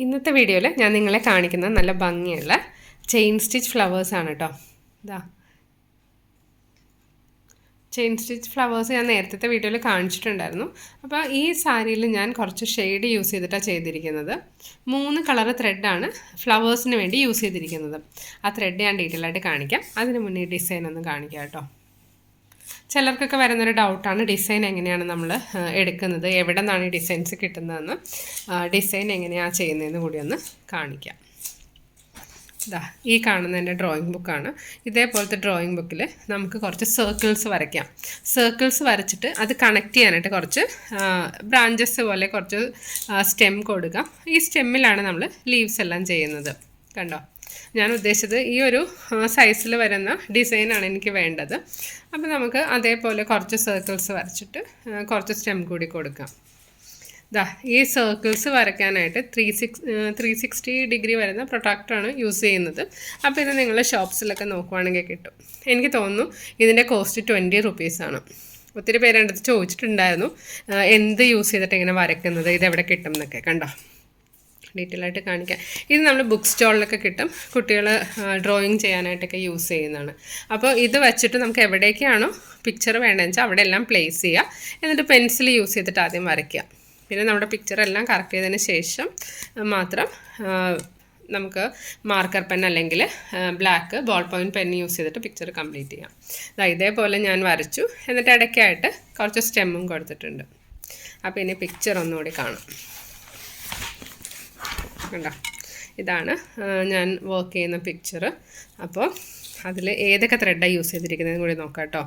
ഇന്നത്തെ വീഡിയോയിൽ ഞാൻ നിങ്ങളെ കാണിക്കുന്ന നല്ല ഭംഗിയുള്ള ചെയിൻ സ്റ്റിച്ച് ഫ്ലവേഴ്സാണ് കേട്ടോ. ഇതാ ചെയിൻ സ്റ്റിച്ച് ഫ്ലവേഴ്സ് ഞാൻ നേരത്തെ വീഡിയോയിൽ കാണിച്ചിട്ടുണ്ടായിരുന്നു. അപ്പോൾ ഈ സാരിയിൽ ഞാൻ കുറച്ച് ഷെയ്ഡ് യൂസ് ചെയ്തിട്ടാണ് ചെയ്തിരിക്കുന്നത്. 3 കളർ ത്രെഡാണ് ഫ്ലവേഴ്സിന് വേണ്ടി യൂസ് ചെയ്തിരിക്കുന്നത്. ആ ത്രെഡ് ഞാൻ ഡീറ്റെയിൽ ആയിട്ട് കാണിക്കാം. അതിന് മുന്നേ ഡിസൈൻ ഒന്ന് കാണിക്കാം കേട്ടോ. ചിലർക്കൊക്കെ വരുന്നൊരു ഡൗട്ടാണ് ഡിസൈൻ എങ്ങനെയാണ് നമ്മൾ എടുക്കുന്നത്, എവിടെ നിന്നാണ് ഈ ഡിസൈൻസ് കിട്ടുന്നതെന്ന്. ഡിസൈൻ എങ്ങനെയാണ് ചെയ്യുന്നതെന്ന് കൂടി ഒന്ന് കാണിക്കാം. ഇതാ ഈ കാണുന്ന എൻ്റെ ഡ്രോയിങ് ബുക്കാണ്. ഇതേപോലത്തെ ഡ്രോയിങ് ബുക്കിൽ നമുക്ക് കുറച്ച് സർക്കിൾസ് വരയ്ക്കാം. സർക്കിൾസ് വരച്ചിട്ട് അത് കണക്ട് ചെയ്യാനായിട്ട് കുറച്ച് ബ്രാഞ്ചസ് പോലെ കുറച്ച് സ്റ്റെം കൊടുക്കാം. ഈ സ്റ്റെമ്മിലാണ് നമ്മൾ ലീവ്സ് എല്ലാം ചെയ്യുന്നത്. കണ്ടോ, ഞാൻ ഉദ്ദേശിച്ചത് ഈ ഒരു സൈസിൽ വരുന്ന ഡിസൈനാണ് എനിക്ക് വേണ്ടത്. അപ്പോൾ നമുക്ക് അതേപോലെ കുറച്ച് സർക്കിൾസ് വരച്ചിട്ട് കുറച്ച് സ്റ്റെം കൂടി കൊടുക്കാം. ദാ ഈ സർക്കിൾസ് വരയ്ക്കാനായിട്ട് 360 ഡിഗ്രി വരുന്ന പ്രൊട്ടക്ടറാണ് യൂസ് ചെയ്യുന്നത്. അപ്പോൾ ഇത് നിങ്ങൾ ഷോപ്സിലൊക്കെ നോക്കുവാണെങ്കിൽ കിട്ടും. എനിക്ക് തോന്നുന്നു ഇതിൻ്റെ കോസ്റ്റ് 20 റുപ്പീസാണ്. ഒത്തിരി പേര് എൻ്റെ അടുത്ത് ചോദിച്ചിട്ടുണ്ടായിരുന്നു എന്ത് യൂസ് ചെയ്തിട്ട് ഇങ്ങനെ വരയ്ക്കുന്നത്, ഇതെവിടെ കിട്ടും എന്നൊക്കെ. കണ്ടോ, ഡീറ്റെയിൽ ആയിട്ട് കാണിക്കാം. ഇത് നമ്മൾ ബുക്ക് സ്റ്റോളിലൊക്കെ കിട്ടും. കുട്ടികൾ ഡ്രോയിങ് ചെയ്യാനായിട്ടൊക്കെ യൂസ് ചെയ്യുന്നതാണ്. അപ്പോൾ ഇത് വെച്ചിട്ട് നമുക്ക് എവിടേക്കാണോ പിക്ചർ വേണ്ടതെന്ന് വെച്ചാൽ അവിടെ എല്ലാം പ്ലേസ് ചെയ്യുക. എന്നിട്ട് പെൻസിൽ യൂസ് ചെയ്തിട്ട് ആദ്യം വരയ്ക്കുക. പിന്നെ നമ്മുടെ പിക്ചറെല്ലാം കറക്റ്റ് ചെയ്തതിന് ശേഷം മാത്രം നമുക്ക് മാർക്കർ പെൻ അല്ലെങ്കിൽ black ball point pen use ചെയ്തിട്ട് പിക്ചർ കംപ്ലീറ്റ് ചെയ്യാം. ഇതേപോലെ ഞാൻ വരച്ചു. എന്നിട്ട് ഇടയ്ക്കായിട്ട് കുറച്ച് സ്റ്റെമ്മും കൊടുത്തിട്ടുണ്ട്. അപ്പോൾ ഇനി പിക്ചർ ഒന്നുകൂടി കാണാം. കണ്ടോ, ഇതാണ് ഞാൻ വർക്ക് ചെയ്യുന്ന പിക്ചർ. അപ്പോൾ അതിൽ ഏതൊക്കെ ത്രെഡാണ് യൂസ് ചെയ്തിരിക്കുന്നതെന്ന് കൂടി നോക്കാം കേട്ടോ.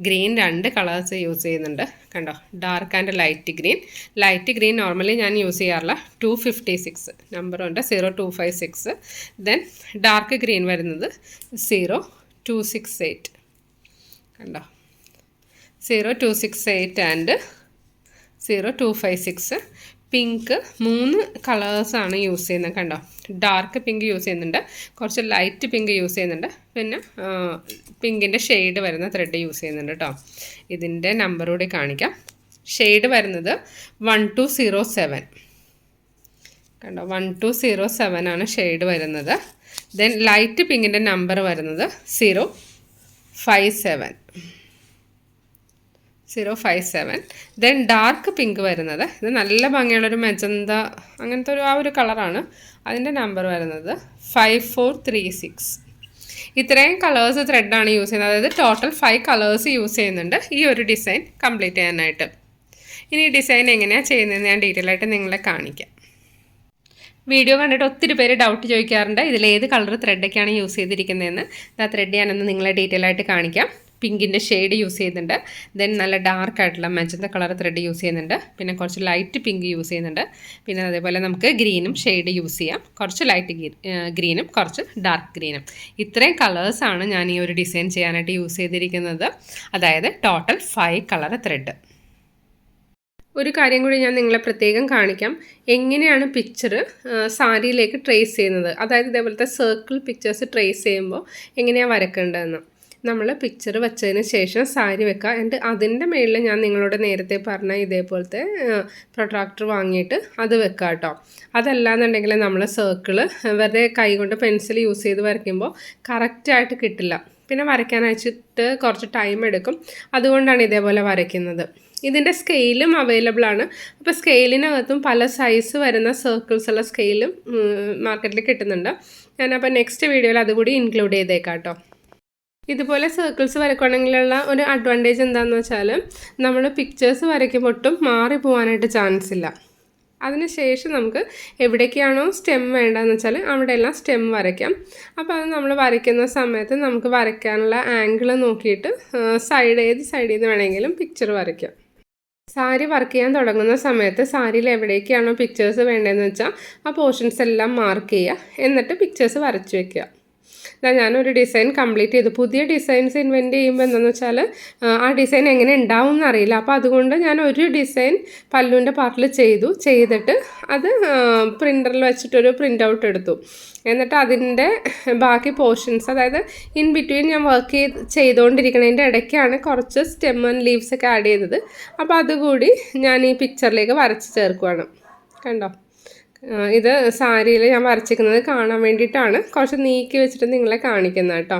ഗ്രീൻ 2 കളേഴ്സ് യൂസ് ചെയ്യുന്നുണ്ട്. കണ്ടോ, dark and light green. Light green normally ഞാൻ യൂസ് ചെയ്യാറില്ല. 256 നമ്പറുണ്ട്, 0256. ദെൻ ഡാർക്ക് ഗ്രീൻ വരുന്നത് 0268. കണ്ടോ, 0268 ആൻഡ് 0256. പിങ്ക് 3 കളേഴ്സാണ് യൂസ് ചെയ്യുന്നത്. കണ്ടോ, ഡാർക്ക് പിങ്ക് യൂസ് ചെയ്യുന്നുണ്ട്, കുറച്ച് ലൈറ്റ് പിങ്ക് യൂസ് ചെയ്യുന്നുണ്ട്, പിന്നെ പിങ്കിൻ്റെ ഷെയ്ഡ് വരുന്ന ത്രെഡ് യൂസ് ചെയ്യുന്നുണ്ട് കേട്ടോ. ഇതിൻ്റെ നമ്പർ കൂടി കാണിക്കാം. ഷെയ്ഡ് വരുന്നത് 1207. കണ്ടോ, 1207 ആണ് ഷെയ്ഡ് വരുന്നത്. ദെൻ ലൈറ്റ് പിങ്കിൻ്റെ നമ്പർ വരുന്നത് 057. ദെൻ ഡാർക്ക് പിങ്ക് വരുന്നത്, ഇത് നല്ല ഭംഗിയുള്ളൊരു മെജന്ത അങ്ങനത്തെ ആ ഒരു കളറാണ്. അതിൻ്റെ നമ്പർ വരുന്നത് 5436. ഇത്രയും കളേഴ്സ് ത്രെഡാണ് യൂസ് ചെയ്യുന്നത്. അതായത് ടോട്ടൽ 5 കളേഴ്സ് യൂസ് ചെയ്യുന്നുണ്ട് ഈ ഒരു ഡിസൈൻ കംപ്ലീറ്റ് ചെയ്യാനായിട്ട്. ഇനി ഈ ഡിസൈൻ എങ്ങനെയാണ് ചെയ്യുന്നതെന്ന് ഞാൻ ഡീറ്റെയിൽ ആയിട്ട് നിങ്ങളെ കാണിക്കാം. വീഡിയോ കണ്ടിട്ട് ഒത്തിരി പേര് ഡൗട്ട് ചോദിക്കാറുണ്ട് ഇതിലേത് കളർ ത്രെഡൊക്കെയാണ് യൂസ് ചെയ്തിരിക്കുന്നതെന്ന്. ആ ത്രെഡ് ഞാനൊന്ന് നിങ്ങളെ ഡീറ്റെയിൽ ആയിട്ട് കാണിക്കാം. പിങ്കിൻ്റെ ഷെയ്ഡ് യൂസ് ചെയ്യുന്നുണ്ട്. ദെൻ നല്ല ഡാർക്ക് ആയിട്ടുള്ള മജന്ത കളർ ത്രെഡ് യൂസ് ചെയ്യുന്നുണ്ട്. പിന്നെ കുറച്ച് ലൈറ്റ് പിങ്ക് യൂസ് ചെയ്യുന്നുണ്ട്. പിന്നെ അതേപോലെ നമുക്ക് ഗ്രീനും ഷെയ്ഡ് യൂസ് ചെയ്യാം. കുറച്ച് ലൈറ്റ് ഗ്രീനും കുറച്ച് ഡാർക്ക് ഗ്രീനും. ഇത്രയും കളേഴ്സാണ് ഞാൻ ഈ ഒരു ഡിസൈൻ ചെയ്യാനായിട്ട് യൂസ് ചെയ്തിരിക്കുന്നത്. അതായത് ടോട്ടൽ 5 കളർ ത്രെഡ്. ഒരു കാര്യം കൂടി ഞാൻ നിങ്ങളെ പ്രത്യേകം കാണിക്കാം. എങ്ങനെയാണ് പിക്ചർ സാരിയിലേക്ക് ട്രേസ് ചെയ്യുന്നത്, അതായത് ഇതേപോലത്തെ സർക്കിൾ പിക്ചേഴ്സ് ട്രേസ് ചെയ്യുമ്പോൾ എങ്ങനെയാണ് വരക്കേണ്ടതെന്ന്. നമ്മൾ പിക്ചർ വെച്ചതിന് ശേഷം സാരി വെക്കുക. എന്നിട്ട് അതിൻ്റെ മേളിൽ ഞാൻ നിങ്ങളോട് നേരത്തെ പറഞ്ഞ ഇതേപോലത്തെ പ്രൊട്രാക്ടർ വാങ്ങിയിട്ട് അത് വെക്കുക കേട്ടോ. അതല്ലാന്നുണ്ടെങ്കിൽ നമ്മൾ സർക്കിള് വെറുതെ കൈ കൊണ്ട് പെൻസിൽ യൂസ് ചെയ്ത് വരയ്ക്കുമ്പോൾ കറക്റ്റായിട്ട് കിട്ടില്ല. പിന്നെ വരയ്ക്കാൻ അയച്ചിട്ട് കുറച്ച് ടൈം എടുക്കും. അതുകൊണ്ടാണ് ഇതേപോലെ വരയ്ക്കുന്നത്. ഇതിൻ്റെ സ്കെയിലും അവൈലബിൾ ആണ്. അപ്പോൾ സ്കെയിലിനകത്തും പല സൈസ് വരുന്ന സർക്കിൾസ് ഉള്ള സ്കെയിലും മാർക്കറ്റിൽ കിട്ടുന്നുണ്ട്. ഞാനപ്പോൾ നെക്സ്റ്റ് വീഡിയോയിൽ അതുകൂടി ഇൻക്ലൂഡ് ചെയ്തേക്കാം കേട്ടോ. ഇതുപോലെ സർക്കിൾസ് വരയ്ക്കുകയാണെങ്കിലുള്ള ഒരു അഡ്വാൻറ്റേജ് എന്താണെന്ന് വെച്ചാൽ നമ്മൾ പിക്ചേഴ്സ് വരയ്ക്കുമ്പോൾ ഒട്ടും മാറി പോകാനായിട്ട് ചാൻസ് ഇല്ല. അതിനുശേഷം നമുക്ക് എവിടേക്കാണോ സ്റ്റെം വേണ്ടതെന്ന് വെച്ചാൽ അവിടെയെല്ലാം സ്റ്റെം വരയ്ക്കാം. അപ്പോൾ അത് നമ്മൾ വരയ്ക്കുന്ന സമയത്ത് നമുക്ക് വരയ്ക്കാനുള്ള ആംഗിൾ നോക്കിയിട്ട് ഏത് സൈഡിൽ നിന്ന് വേണമെങ്കിലും പിക്ചർ വരയ്ക്കാം. സാരി വർക്ക് ചെയ്യാൻ തുടങ്ങുന്ന സമയത്ത് സാരിയിൽ എവിടേക്കാണോ പിക്ചേഴ്സ് വേണ്ടതെന്ന് വെച്ചാൽ ആ പോർഷൻസ് എല്ലാം മാർക്ക് ചെയ്യുക. എന്നിട്ട് പിക്ചേഴ്സ് വരച്ച് വയ്ക്കുക. ഞാനൊരു ഡിസൈൻ കംപ്ലീറ്റ് ചെയ്തു. പുതിയ ഡിസൈൻസ് ഇൻവെൻറ്റ് ചെയ്യുമ്പോൾ എന്താണെന്ന് വെച്ചാൽ ആ ഡിസൈൻ എങ്ങനെ ഉണ്ടാവും എന്നറിയില്ല. അപ്പോൾ അതുകൊണ്ട് ഞാൻ ഒരു ഡിസൈൻ പല്ലുവിൻ്റെ പാർട്ടിൽ ചെയ്തിട്ട് അത് പ്രിൻ്ററിൽ വെച്ചിട്ടൊരു പ്രിൻ്റ് ഔട്ട് എടുത്തു. എന്നിട്ട് അതിൻ്റെ ബാക്കി പോർഷൻസ്, അതായത് ഇൻ ബിറ്റ്വീൻ ഞാൻ വർക്ക് ചെയ്തുകൊണ്ടിരിക്കുന്നതിൻ്റെ ഇടയ്ക്കാണ് കുറച്ച് സ്റ്റെം ആൻഡ് ലീവ്സ് ഒക്കെ ആഡ് ചെയ്തത്. അപ്പോൾ അതുകൂടി ഞാൻ ഈ പിക്ചറിലേക്ക് വരച്ച് ചേർക്കുവാണ്. കണ്ടോ, ഇത് സാരിയിൽ ഞാൻ വരച്ചിരിക്കുന്നത് കാണാൻ വേണ്ടിയിട്ടാണ് കുറച്ച് നീക്കി വെച്ചിട്ട് നിങ്ങളെ കാണിക്കുന്നത് കേട്ടോ.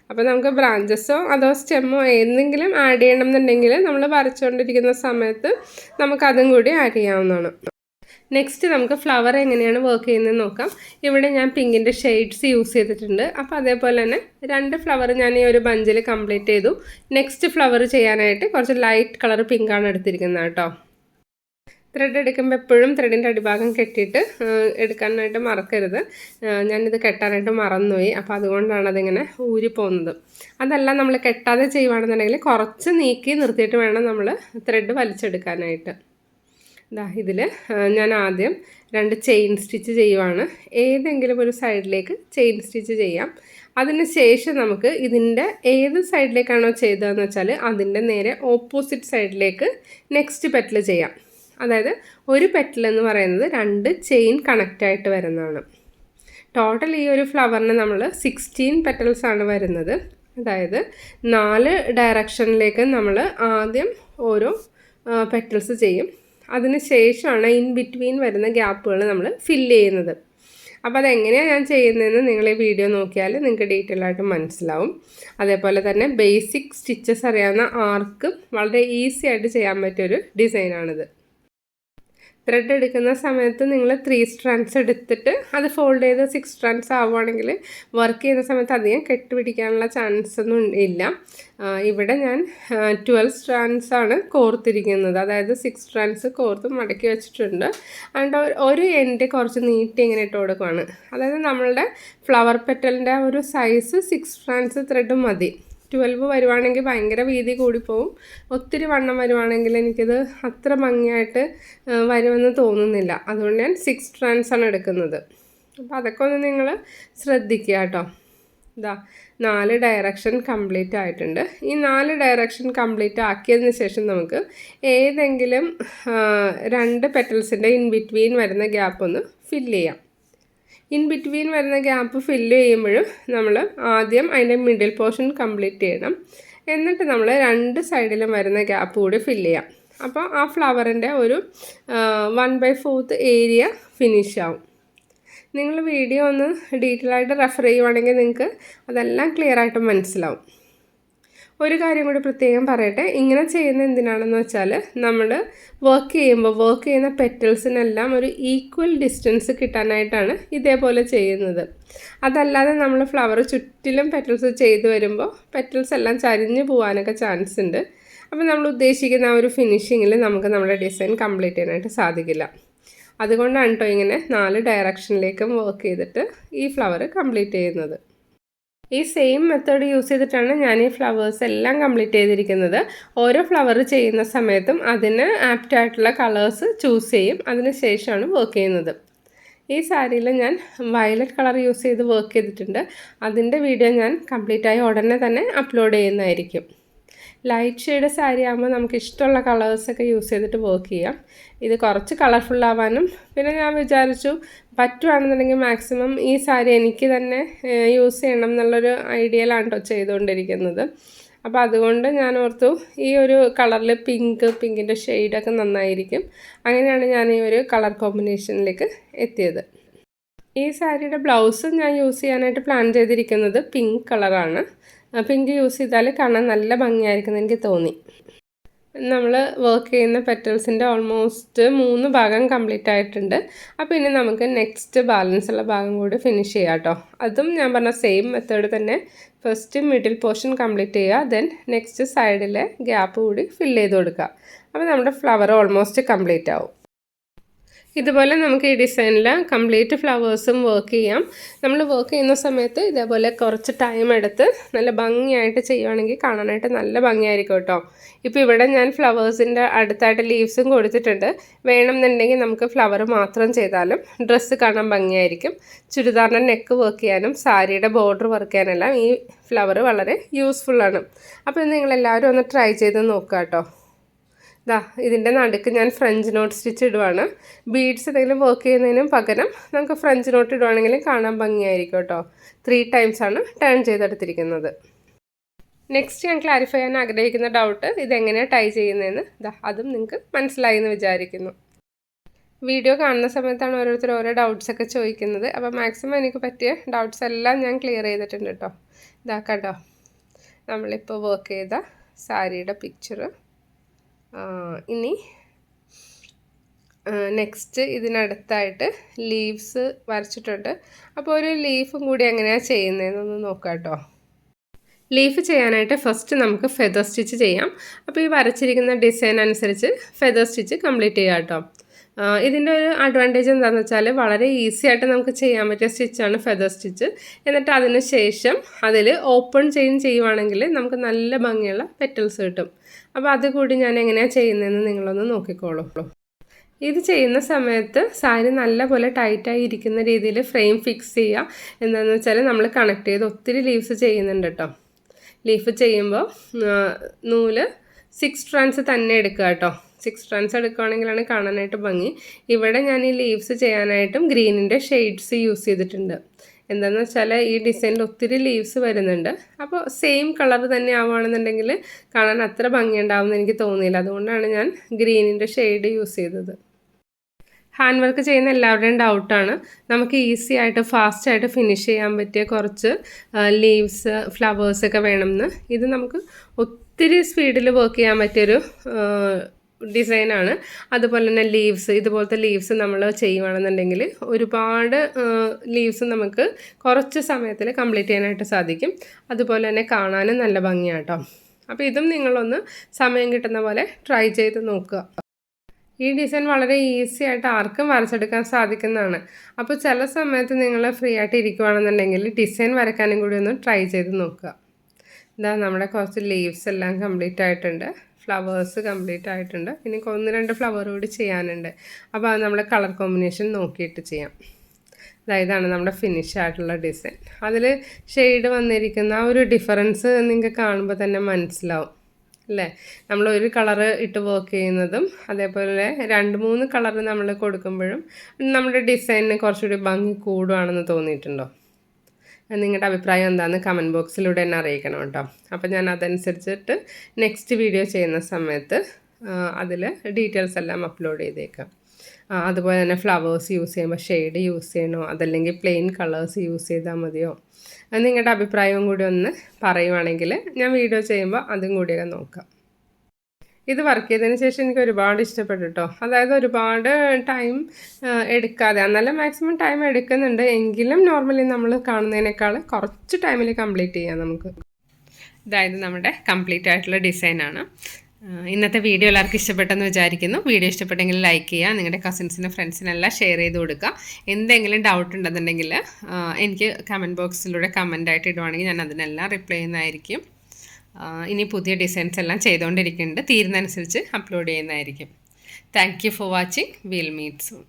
അപ്പോൾ നമുക്ക് ബ്രാഞ്ചസോ അതോ സ്റ്റെമ്മോ എന്തെങ്കിലും ആഡ് ചെയ്യണം എന്നുണ്ടെങ്കിൽ നമ്മൾ വരച്ചുകൊണ്ടിരിക്കുന്ന സമയത്ത് നമുക്കതും കൂടി ആഡ് ചെയ്യാവുന്നതാണ്. നെക്സ്റ്റ് നമുക്ക് ഫ്ലവർ എങ്ങനെയാണ് വർക്ക് ചെയ്യുന്നത് നോക്കാം. ഇവിടെ ഞാൻ പിങ്കിൻ്റെ ഷെയ്ഡ്സ് യൂസ് ചെയ്തിട്ടുണ്ട്. അപ്പോൾ അതേപോലെ തന്നെ 2 ഫ്ലവർ ഞാൻ ഈ ഒരു ബഞ്ചിൽ കംപ്ലീറ്റ് ചെയ്തു. നെക്സ്റ്റ് ഫ്ലവർ ചെയ്യാനായിട്ട് കുറച്ച് ലൈറ്റ് കളർ പിങ്കാണ് എടുത്തിരിക്കുന്നത് കേട്ടോ. ത്രെഡ് എടുക്കുമ്പോൾ എപ്പോഴും ത്രെഡിൻ്റെ അടിഭാഗം കെട്ടിയിട്ട് എടുക്കാനായിട്ട് മറക്കരുത്. ഞാനിത് കെട്ടാനായിട്ട് മറന്നുപോയി. അപ്പോൾ അതുകൊണ്ടാണ് അതിങ്ങനെ ഊരിപ്പോകുന്നത്. അതല്ല നമ്മൾ കെട്ടാതെ ചെയ്യുകയാണെന്നുണ്ടെങ്കിൽ കുറച്ച് നീക്കി നിർത്തിയിട്ട് വേണം നമ്മൾ ത്രെഡ് വലിച്ചെടുക്കാനായിട്ട്. ഇതിൽ ഞാൻ ആദ്യം 2 ചെയിൻ സ്റ്റിച്ച് ചെയ്യുവാണ്. ഏതെങ്കിലും ഒരു സൈഡിലേക്ക് ചെയിൻ സ്റ്റിച്ച് ചെയ്യാം. അതിന് ശേഷം നമുക്ക് ഇതിൻ്റെ ഏത് സൈഡിലേക്കാണോ ചെയ്തതെന്ന് വെച്ചാൽ അതിൻ്റെ നേരെ ഓപ്പോസിറ്റ് സൈഡിലേക്ക് നെക്സ്റ്റ് പെറ്റൽ ചെയ്യാം. അതായത് ഒരു പെറ്റൽ എന്ന് പറയുന്നത് 2 ചെയിൻ കണക്റ്റായിട്ട് വരുന്നതാണ്. ടോട്ടൽ ഈ ഒരു ഫ്ലവറിന് നമ്മൾ 16 പെറ്റൽസാണ് വരുന്നത്. അതായത് 4 ഡയറക്ഷനിലേക്ക് നമ്മൾ ആദ്യം ഓരോ പെറ്റൽസ് ചെയ്യും. അതിന് ശേഷമാണ് ഇൻ ബിറ്റ്വീൻ വരുന്ന ഗ്യാപ്പുകൾ നമ്മൾ ഫില്ല് ചെയ്യുന്നത്. അപ്പോൾ അതെങ്ങനെയാണ് ഞാൻ ചെയ്യുന്നതെന്ന് നിങ്ങൾ ഈ വീഡിയോ നോക്കിയാൽ നിങ്ങൾക്ക് ഡീറ്റെയിൽ ആയിട്ട് മനസ്സിലാവും. അതേപോലെ തന്നെ ബേസിക് സ്റ്റിച്ചസ് അറിയാവുന്ന ആർക്കും വളരെ ഈസി ആയിട്ട് ചെയ്യാൻ പറ്റിയൊരു ഡിസൈനാണിത്. ത്രെഡ് എടുക്കുന്ന സമയത്ത് നിങ്ങൾ 3 സ്ട്രാൻഡ്സ് എടുത്തിട്ട് അത് ഫോൾഡ് ചെയ്ത് 6 സ്ട്രാൻഡ്സ് ആവുകയാണെങ്കിൽ വർക്ക് ചെയ്യുന്ന സമയത്ത് അധികം കെട്ടുപിടിക്കാനുള്ള ചാൻസ് ഒന്നും ഇല്ല. ഇവിടെ ഞാൻ 12 സ്ട്രാൻഡ്സ് ആണ് കോർത്തിരിക്കുന്നത്. അതായത് 6 സ്ട്രാൻഡ്സ് കോർത്ത് മടക്കി വെച്ചിട്ടുണ്ട്. അതുകൊണ്ട് ഒരു എൻഡ് കുറച്ച് നീട്ടി ഇങ്ങനെ ഇട്ട് കൊടുക്കുകയാണ്. അതായത് നമ്മളുടെ ഫ്ലവർ പെറ്റലിൻ്റെ ഒരു സൈസ് 6 സ്ട്രാൻഡ്സ് ത്രെഡ് മതി. 12 വരുവാണെങ്കിൽ ഭയങ്കര വീതി കൂടിപ്പോവും. ഒത്തിരി വണ്ണം വരുവാണെങ്കിൽ എനിക്കിത് അത്ര ഭംഗിയായിട്ട് വരുമെന്ന് തോന്നുന്നില്ല. അതുകൊണ്ട് ഞാൻ 6 സ്ട്രാൻഡ്സ് ആണ് എടുക്കുന്നത്. അപ്പോൾ അതൊക്കെ ഒന്ന് നിങ്ങൾ ശ്രദ്ധിക്കുക കേട്ടോ. 4 ഡയറക്ഷൻ കംപ്ലീറ്റ് ആയിട്ടുണ്ട്. ഈ 4 ഡയറക്ഷൻ കംപ്ലീറ്റ് ആക്കിയതിന് ശേഷം നമുക്ക് ഏതെങ്കിലും 2 പെറ്റൽസിൻ്റെ ഇൻ ബിറ്റ്വീൻ വരുന്ന ഗ്യാപ്പ് ഒന്ന് ഫില്ല് ചെയ്യാം. ഇൻ ബിറ്റ്വീൻ വരുന്ന ഗ്യാപ്പ് ഫില്ല് ചെയ്യുമ്പോഴും നമ്മൾ ആദ്യം അതിൻ്റെ മിഡിൽ പോർഷൻ കംപ്ലീറ്റ് ചെയ്യണം. എന്നിട്ട് നമ്മൾ 2 സൈഡിലും വരുന്ന ഗ്യാപ്പ് കൂടി ഫില്ല് ചെയ്യാം. അപ്പോൾ ആ ഫ്ലവറിൻ്റെ ഒരു 1/4 ഏരിയ ഫിനിഷ് ആവും. നിങ്ങൾ വീഡിയോ ഒന്ന് ഡീറ്റെയിൽ ആയിട്ട് റെഫർ ചെയ്യുവാണെങ്കിൽ നിങ്ങൾക്ക് അതെല്ലാം ക്ലിയർ ആയിട്ട് മനസ്സിലാവും. ഒരു കാര്യം കൂടി പ്രത്യേകം പറയട്ടെ. ഇങ്ങനെ ചെയ്യുന്നത് എന്തിനാണെന്ന് വെച്ചാൽ നമ്മൾ വർക്ക് ചെയ്യുന്ന പെറ്റൽസിനെല്ലാം ഒരു ഈക്വൽ ഡിസ്റ്റൻസ് കിട്ടാനായിട്ടാണ് ഇതേപോലെ ചെയ്യുന്നത്. അതല്ലാതെ നമ്മൾ ഫ്ലവർ ചുറ്റിലും പെറ്റൽസ് ചെയ്ത് വരുമ്പോൾ പെറ്റൽസ് എല്ലാം ചരിഞ്ഞു പോകാനൊക്കെ ചാൻസ് ഉണ്ട്. അപ്പോൾ നമ്മൾ ഉദ്ദേശിക്കുന്ന ആ ഒരു ഫിനിഷിങ്ങിൽ നമുക്ക് നമ്മുടെ ഡിസൈൻ കംപ്ലീറ്റ് ചെയ്യാനായിട്ട് സാധിക്കില്ല. അതുകൊണ്ടാണ് കേട്ടോ ഇങ്ങനെ 4 ഡയറക്ഷനിലേക്കും വർക്ക് ചെയ്തിട്ട് ഈ ഫ്ലവർ കംപ്ലീറ്റ് ചെയ്യുന്നത്. ഈ സെയിം മെത്തേഡ് യൂസ് ചെയ്തിട്ടാണ് ഞാൻ ഈ ഫ്ലവേഴ്സ് എല്ലാം കംപ്ലീറ്റ് ചെയ്തിരിക്കുന്നത്. ഓരോ ഫ്ലവർ ചെയ്യുന്ന സമയത്തും അതിന് ആപ്റ്റായിട്ടുള്ള കളേഴ്സ് ചൂസ് ചെയ്യും. അതിന് ശേഷമാണ് വർക്ക് ചെയ്യുന്നത്. ഈ സാരിയിൽ ഞാൻ വയലറ്റ് കളർ യൂസ് ചെയ്ത് വർക്ക് ചെയ്തിട്ടുണ്ട്. അതിൻ്റെ വീഡിയോ ഞാൻ കംപ്ലീറ്റ് ആയി ഉടനെ തന്നെ അപ്ലോഡ് ചെയ്യുന്നതായിരിക്കും. ലൈറ്റ് ഷെയ്ഡ് സാരി ആകുമ്പോൾ നമുക്ക് ഇഷ്ടമുള്ള കളേഴ്സൊക്കെ യൂസ് ചെയ്തിട്ട് വർക്ക് ചെയ്യാം. ഇത് കുറച്ച് കളർഫുള്ളാവാനും പിന്നെ ഞാൻ വിചാരിച്ചു പറ്റുവാണെന്നുണ്ടെങ്കിൽ മാക്സിമം ഈ സാരി എനിക്ക് തന്നെ യൂസ് ചെയ്യണം എന്നുള്ളൊരു ഐഡിയയിലാണ് കേട്ടോ ചെയ്തുകൊണ്ടിരിക്കുന്നത്. അപ്പോൾ അതുകൊണ്ട് ഞാൻ ഓർത്തു ഈ ഒരു കളറിൽ പിങ്കിൻ്റെ ഷെയ്ഡൊക്കെ നന്നായിരിക്കും. അങ്ങനെയാണ് ഞാൻ ഈ ഒരു കളർ കോമ്പിനേഷനിലേക്ക് എത്തിയത്. ഈ സാരിയുടെ ബ്ലൗസ് ഞാൻ യൂസ് ചെയ്യാനായിട്ട് പ്ലാൻ ചെയ്തിരിക്കുന്നത് പിങ്ക് കളറാണ്. പിങ്ക് യൂസ് ചെയ്താൽ കാണാൻ നല്ല ഭംഗിയായിരിക്കും എനിക്ക് തോന്നി. നമ്മൾ വർക്ക് ചെയ്യുന്ന പെറ്റൽസിൻ്റെ ഓൾമോസ്റ്റ് 3 ഭാഗം കംപ്ലീറ്റ് ആയിട്ടുണ്ട്. അപ്പോൾ ഇനി നമുക്ക് നെക്സ്റ്റ് ബാലൻസ് ഉള്ള ഭാഗം കൂടി ഫിനിഷ് ചെയ്യാം കേട്ടോ. അതും ഞാൻ പറഞ്ഞ സെയിം മെത്തേഡ് തന്നെ. ഫസ്റ്റ് മിഡിൽ പോർഷൻ കംപ്ലീറ്റ് ചെയ്യുക, ദെൻ നെക്സ്റ്റ് സൈഡിലെ ഗ്യാപ്പ് കൂടി ഫില്ല് ചെയ്ത് കൊടുക്കുക. അപ്പോൾ നമ്മുടെ ഫ്ലവർ ഓൾമോസ്റ്റ് കംപ്ലീറ്റ് ആവും. ഇതുപോലെ നമുക്ക് ഈ ഡിസൈനിൽ കംപ്ലീറ്റ് ഫ്ലവേഴ്സും വർക്ക് ചെയ്യാം. നമ്മൾ വർക്ക് ചെയ്യുന്ന സമയത്ത് ഇതേപോലെ കുറച്ച് ടൈം എടുത്ത് നല്ല ഭംഗിയായിട്ട് ചെയ്യുവാണെങ്കിൽ കാണാനായിട്ട് നല്ല ഭംഗിയായിരിക്കും കേട്ടോ. ഇപ്പോൾ ഇവിടെ ഞാൻ ഫ്ലവേഴ്സിൻ്റെ അടുത്തായിട്ട് ലീവ്സും കൊടുത്തിട്ടുണ്ട്. വേണമെന്നുണ്ടെങ്കിൽ നമുക്ക് ഫ്ലവർ മാത്രം ചെയ്താലും ഡ്രസ്സ് കാണാൻ ഭംഗിയായിരിക്കും. ചുരിദാറിൻ്റെ നെക്ക് വർക്ക് ചെയ്യാനും സാരിയുടെ ബോർഡർ വർക്ക് ചെയ്യാനെല്ലാം ഈ ഫ്ലവർ വളരെ യൂസ്ഫുള്ളാണ്. അപ്പോൾ നിങ്ങളെല്ലാവരും ഒന്ന് ട്രൈ ചെയ്ത് നോക്കുക കേട്ടോ. ഇതിൻ്റെ നടുക്ക് ഞാൻ ഫ്രഞ്ച് നോട്ട് സ്റ്റിച്ച് ഇടുവാണ്. ബീഡ്സ് എന്തെങ്കിലും വർക്ക് ചെയ്യുന്നതിനും പകരം നമുക്ക് ഫ്രഞ്ച് നോട്ട് ഇടുവാണെങ്കിലും കാണാൻ ഭംഗിയായിരിക്കും കേട്ടോ. 3 ടൈംസാണ് ടേൺ ചെയ്തെടുത്തിരിക്കുന്നത്. നെക്സ്റ്റ് ഞാൻ ക്ലാരിഫൈ ചെയ്യാൻ ആഗ്രഹിക്കുന്ന ഡൗട്ട് ഇതെങ്ങനെയാണ് ടൈ ചെയ്യുന്നതെന്ന് അതും നിങ്ങൾക്ക് മനസ്സിലായി എന്ന് വിചാരിക്കുന്നു. വീഡിയോ കാണുന്ന സമയത്താണ് ഓരോരുത്തർ ഓരോ ഡൗട്ട്സൊക്കെ ചോദിക്കുന്നത്. അപ്പോൾ മാക്സിമം എനിക്ക് പറ്റിയ ഡൗട്ട്സ് എല്ലാം ഞാൻ ക്ലിയർ ചെയ്തിട്ടുണ്ട് കേട്ടോ. ഇതാക്കട്ടോ, നമ്മളിപ്പോൾ വർക്ക് ചെയ്ത സാരിയുടെ പിക്ചർ. ഇനി നെക്സ്റ്റ് ഇതിനടുത്തായിട്ട് ലീവ്സ് വരച്ചിട്ടുണ്ട്. അപ്പോൾ ഒരു ലീഫും കൂടി എങ്ങനെയാണ് ചെയ്യുന്നതെന്നൊന്ന് നോക്കാം കേട്ടോ. ലീഫ് ചെയ്യാനായിട്ട് ഫസ്റ്റ് നമുക്ക് ഫെദർ സ്റ്റിച്ച് ചെയ്യാം. അപ്പോൾ ഈ വരച്ചിരിക്കുന്ന ഡിസൈൻ അനുസരിച്ച് ഫെദർ സ്റ്റിച്ച് കംപ്ലീറ്റ് ചെയ്യാം കേട്ടോ. ഇതിൻ്റെ ഒരു അഡ്വാൻറ്റേജ് എന്താണെന്ന് വെച്ചാൽ വളരെ ഈസി ആയിട്ട് നമുക്ക് ചെയ്യാൻ പറ്റിയ സ്റ്റിച്ചാണ് ഫെദർ സ്റ്റിച്ച്. എന്നിട്ട് അതിന് ശേഷം അതിൽ ഓപ്പൺ ചെയിൻ ചെയ്യുവാണെങ്കിൽ നമുക്ക് നല്ല ഭംഗിയുള്ള പെറ്റൽസ് കിട്ടും. അപ്പോൾ അതുകൂടി ഞാൻ എങ്ങനെയാണ് ചെയ്യുന്നതെന്ന് നിങ്ങളൊന്ന് നോക്കിക്കോളൂ. ഇത് ചെയ്യുന്ന സമയത്ത് സാരി നല്ലപോലെ ടൈറ്റായി ഇരിക്കുന്ന രീതിയിൽ ഫ്രെയിം ഫിക്സ് ചെയ്യുക. എന്താണെന്ന് വെച്ചാൽ നമ്മൾ കണക്ട് ചെയ്ത് ഒത്തിരി ലീവ്സ് ചെയ്യുന്നുണ്ട് കേട്ടോ. ലീഫ് ചെയ്യുമ്പോൾ നൂല് 6 സ്ട്രാൻഡ്സ് തന്നെ എടുക്കുക കേട്ടോ. 6 സ്ട്രാൻഡ്സ് എടുക്കുകയാണെങ്കിലാണ് കാണാനായിട്ട് ഭംഗി. ഇവിടെ ഞാൻ ഈ ലീവ്സ് ചെയ്യാനായിട്ടും ഗ്രീനിൻ്റെ ഷെയ്ഡ്സ് യൂസ് ചെയ്തിട്ടുണ്ട്. എന്താണെന്ന് വെച്ചാൽ ഈ ഡിസൈനിൽ ഒത്തിരി ലീവ്സ് വരുന്നുണ്ട്. അപ്പോൾ സെയിം കളർ തന്നെ ആവുകയാണെന്നുണ്ടെങ്കിൽ കാണാൻ അത്ര ഭംഗിയുണ്ടാവുമെന്ന് എനിക്ക് തോന്നിയില്ല. അതുകൊണ്ടാണ് ഞാൻ ഗ്രീനിൻ്റെ ഷെയ്ഡ് യൂസ് ചെയ്തത്. ഹാൻഡ് വർക്ക് ചെയ്യുന്ന എല്ലാവരുടെയും ഡൗട്ടാണ്, നമുക്ക് ഈസി ആയിട്ട് ഫാസ്റ്റായിട്ട് ഫിനിഷ് ചെയ്യാൻ പറ്റിയ കുറച്ച് ലീവ്സ് ഫ്ലവേഴ്സൊക്കെ വേണമെന്ന്. ഇത് നമുക്ക് ഒത്തിരി സ്പീഡിൽ വർക്ക് ചെയ്യാൻ പറ്റിയൊരു ഡിസൈനാണ്. അതുപോലെ തന്നെ ലീവ്സ്, ഇതുപോലത്തെ ലീവ്സ് നമ്മൾ ചെയ്യുകയാണെന്നുണ്ടെങ്കിൽ ഒരുപാട് ലീവ്സ് നമുക്ക് കുറച്ച് സമയത്തിൽ കംപ്ലീറ്റ് ചെയ്യാനായിട്ട് സാധിക്കും. അതുപോലെ തന്നെ കാണാനും നല്ല ഭംഗിയാണ് കേട്ടോ. അപ്പോൾ ഇതും നിങ്ങളൊന്ന് സമയം കിട്ടുന്ന പോലെ ട്രൈ ചെയ്ത് നോക്കുക. ഈ ഡിസൈൻ വളരെ ഈസി ആയിട്ട് ആർക്കും വരച്ചെടുക്കാൻ സാധിക്കുന്നതാണ്. അപ്പോൾ ചില സമയത്ത് നിങ്ങൾ ഫ്രീ ആയിട്ട് ഇരിക്കുകയാണെന്നുണ്ടെങ്കിൽ ഡിസൈൻ വരയ്ക്കാനും കൂടി ഒന്ന് ട്രൈ ചെയ്ത് നോക്കുക. ഇതാ നമ്മുടെ കുറച്ച് ലീവ്സ് എല്ലാം കംപ്ലീറ്റ് ആയിട്ടുണ്ട്, ഫ്ലവേഴ്സ് കംപ്ലീറ്റ് ആയിട്ടുണ്ട്. ഇനി 1-2 ഫ്ലവർ കൂടി ചെയ്യാനുണ്ട്. അപ്പോൾ അത് നമ്മുടെ കളർ കോമ്പിനേഷൻ നോക്കിയിട്ട് ചെയ്യാം. ഇതാണ് നമ്മുടെ ഫിനിഷ് ആയിട്ടുള്ള ഡിസൈൻ. അതിൽ ഷെയ്ഡ് വന്നിരിക്കുന്ന ആ ഒരു ഡിഫറൻസ് നിങ്ങൾക്ക് കാണുമ്പോൾ തന്നെ മനസ്സിലാവും അല്ലേ. നമ്മൾ ഒരു കളറ് ഇട്ട് വർക്ക് ചെയ്യുന്നതും അതേപോലെ 2-3 കളർ നമ്മൾ കൊടുക്കുമ്പോഴും നമ്മുടെ ഡിസൈനിന് കുറച്ചുകൂടി ഭംഗി കൂടുകയാണെന്ന് തോന്നിയിട്ടുണ്ടോ? നിങ്ങളുടെ അഭിപ്രായം എന്താണെന്ന് കമൻറ്റ് ബോക്സിലൂടെ എന്നെ അറിയിക്കണം കേട്ടോ. അപ്പോൾ ഞാൻ അതനുസരിച്ചിട്ട് നെക്സ്റ്റ് വീഡിയോ ചെയ്യുന്ന സമയത്ത് അതിൽ ഡീറ്റെയിൽസ് എല്ലാം അപ്ലോഡ് ചെയ്തേക്കാം. അതുപോലെ തന്നെ ഫ്ലവേഴ്സ് യൂസ് ചെയ്യുമ്പോൾ ഷെയ്ഡ് യൂസ് ചെയ്യണോ അതല്ലെങ്കിൽ പ്ലെയിൻ കളേഴ്സ് യൂസ് ചെയ്താൽ മതിയോ, നിങ്ങളുടെ അഭിപ്രായവും കൂടി ഒന്ന് പറയുവാണെങ്കിൽ ഞാൻ വീഡിയോ ചെയ്യുമ്പോൾ അതും കൂടിയൊക്കെ നോക്കാം. ഇത് വർക്ക് ചെയ്തതിന് ശേഷം എനിക്ക് ഒരുപാട് ഇഷ്ടപ്പെട്ടു കേട്ടോ. അതായത് ഒരുപാട് ടൈം എടുക്കാതെ, എന്നാലും മാക്സിമം ടൈം എടുക്കുന്നുണ്ട് എങ്കിലും നോർമലി നമ്മൾ കാണുന്നതിനേക്കാൾ കുറച്ച് ടൈമിൽ കംപ്ലീറ്റ് ചെയ്യാം നമുക്ക്. അതായത് നമ്മുടെ കംപ്ലീറ്റ് ആയിട്ടുള്ള ഡിസൈനാണ്. ഇന്നത്തെ വീഡിയോ എല്ലാവർക്കും ഇഷ്ടപ്പെട്ടെന്ന് വിചാരിക്കുന്നു. വീഡിയോ ഇഷ്ടപ്പെട്ടെങ്കിൽ ലൈക്ക് ചെയ്യുക, നിങ്ങളുടെ കസിൻസിനും ഫ്രണ്ട്സിനെല്ലാം ഷെയർ ചെയ്ത് കൊടുക്കുക. എന്തെങ്കിലും ഡൗട്ട് ഉണ്ടെന്നുണ്ടെങ്കിൽ എനിക്ക് കമൻറ്റ് ബോക്സിലൂടെ കമൻ്റായിട്ട് ഇടുവാണെങ്കിൽ ഞാൻ അതിനെല്ലാം റിപ്ലൈ ചെയ്യുന്നതായിരിക്കും. ഇനി പുതിയ ഡിസൈൻസ് എല്ലാം ചെയ്തുകൊണ്ടിരിക്കുന്നുണ്ട്, തീരുന്നതനുസരിച്ച് അപ്ലോഡ് ചെയ്യുന്നതായിരിക്കും. Thank you for watching. Will meet soon.